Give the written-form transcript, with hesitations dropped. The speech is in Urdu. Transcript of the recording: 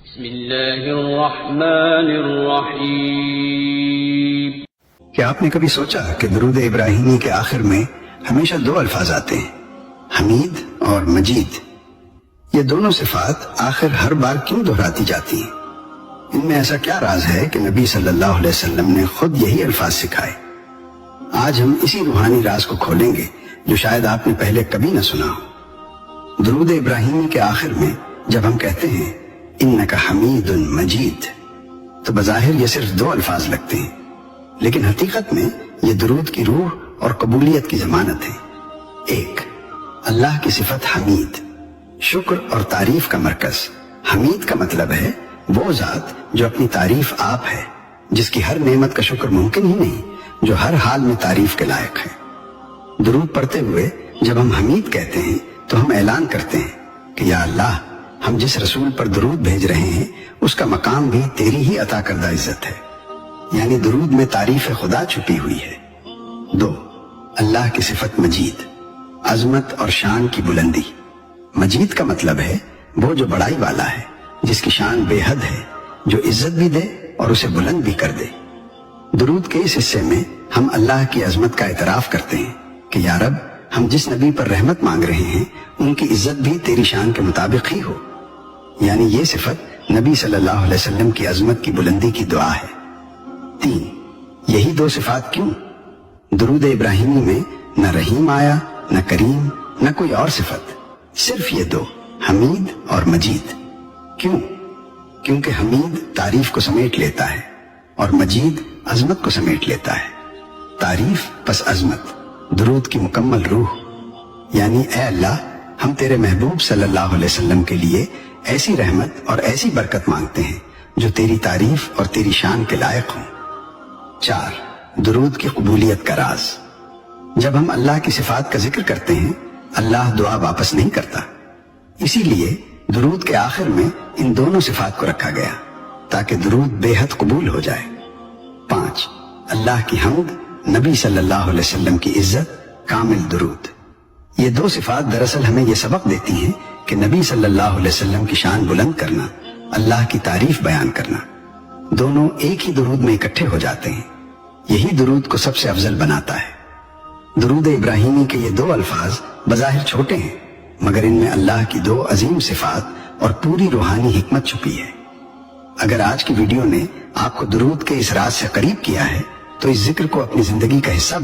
بسم اللہ الرحمن الرحیم۔ کیا آپ نے کبھی سوچا کہ درود ابراہیمی کے آخر میں ہمیشہ دو الفاظ آتے ہیں، حمید اور مجید؟ یہ دونوں صفات آخر ہر بار کیوں دہراتی جاتی ہیں؟ ان میں ایسا کیا راز ہے کہ نبی صلی اللہ علیہ وسلم نے خود یہی الفاظ سکھائے؟ آج ہم اسی روحانی راز کو کھولیں گے جو شاید آپ نے پہلے کبھی نہ سنا ہو۔ درود ابراہیمی کے آخر میں جب ہم کہتے ہیں انکا حمید مجید، تو بظاہر یہ صرف دو الفاظ لگتے ہیں، لیکن حقیقت میں یہ درود کی روح اور قبولیت کی ضمانت ہے۔ ایک، اللہ کی صفت حمید، شکر اور تعریف کا مرکز۔ حمید کا مطلب ہے وہ ذات جو اپنی تعریف آپ ہے، جس کی ہر نعمت کا شکر ممکن ہی نہیں، جو ہر حال میں تعریف کے لائق ہے۔ درود پڑھتے ہوئے جب ہم حمید کہتے ہیں تو ہم اعلان کرتے ہیں کہ یا اللہ، ہم جس رسول پر درود بھیج رہے ہیں اس کا مقام بھی تیری ہی عطا کردہ عزت ہے، یعنی درود میں تعریف خدا چھپی ہوئی ہے۔ دو، اللہ کی صفت مجید، عظمت اور شان کی بلندی۔ مجید کا مطلب ہے وہ جو بڑائی والا ہے، جس کی شان بے حد ہے، جو عزت بھی دے اور اسے بلند بھی کر دے۔ درود کے اس حصے میں ہم اللہ کی عظمت کا اعتراف کرتے ہیں کہ یا رب، ہم جس نبی پر رحمت مانگ رہے ہیں ان کی عزت بھی تیری شان کے مطابق ہی ہو، یعنی یہ صفت نبی صلی اللہ علیہ وسلم کی عظمت کی بلندی کی دعا ہے۔ تین، یہی دو صفات کیوں؟ درود ابراہیمی میں نہ رحیم آیا، نہ کریم، نہ کوئی اور صفت، صرف یہ دو، حمید اور مجید۔ کیوں؟ کیونکہ حمید تعریف کو سمیٹ لیتا ہے اور مجید عظمت کو سمیٹ لیتا ہے۔ تعریف پس عظمت، درود کی مکمل روح، یعنی اے اللہ، ہم تیرے محبوب صلی اللہ علیہ وسلم کے لیے ایسی رحمت اور ایسی برکت مانگتے ہیں جو تیری تعریف اور تیری شان کے لائق ہوں۔ چار، درود کی قبولیت کا راز۔ جب ہم اللہ کی صفات کا ذکر کرتے ہیں، اللہ دعا واپس نہیں کرتا، اسی لیے درود کے آخر میں ان دونوں صفات کو رکھا گیا تاکہ درود بے حد قبول ہو جائے۔ پانچ، اللہ کی حمد، نبی صلی اللہ علیہ وسلم کی عزت، کامل درود۔ یہ دو صفات دراصل ہمیں یہ سبق دیتی ہیں کہ نبی صلی اللہ علیہ وسلم کی شان بلند کرنا، اللہ کی تعریف بیان کرنا، دونوں ایک ہی درود میں اکٹھے ہو جاتے ہیں۔ یہی درود کو سب سے افضل بناتا ہے۔ درود ابراہیمی کے یہ دو الفاظ بظاہر چھوٹے ہیں، مگر ان میں اللہ کی دو عظیم صفات اور پوری روحانی حکمت چھپی ہے۔ اگر آج کی ویڈیو نے آپ کو درود کے اس راز سے قریب کیا ہے تو اس ذکر کو اپنی زندگی کا حصہ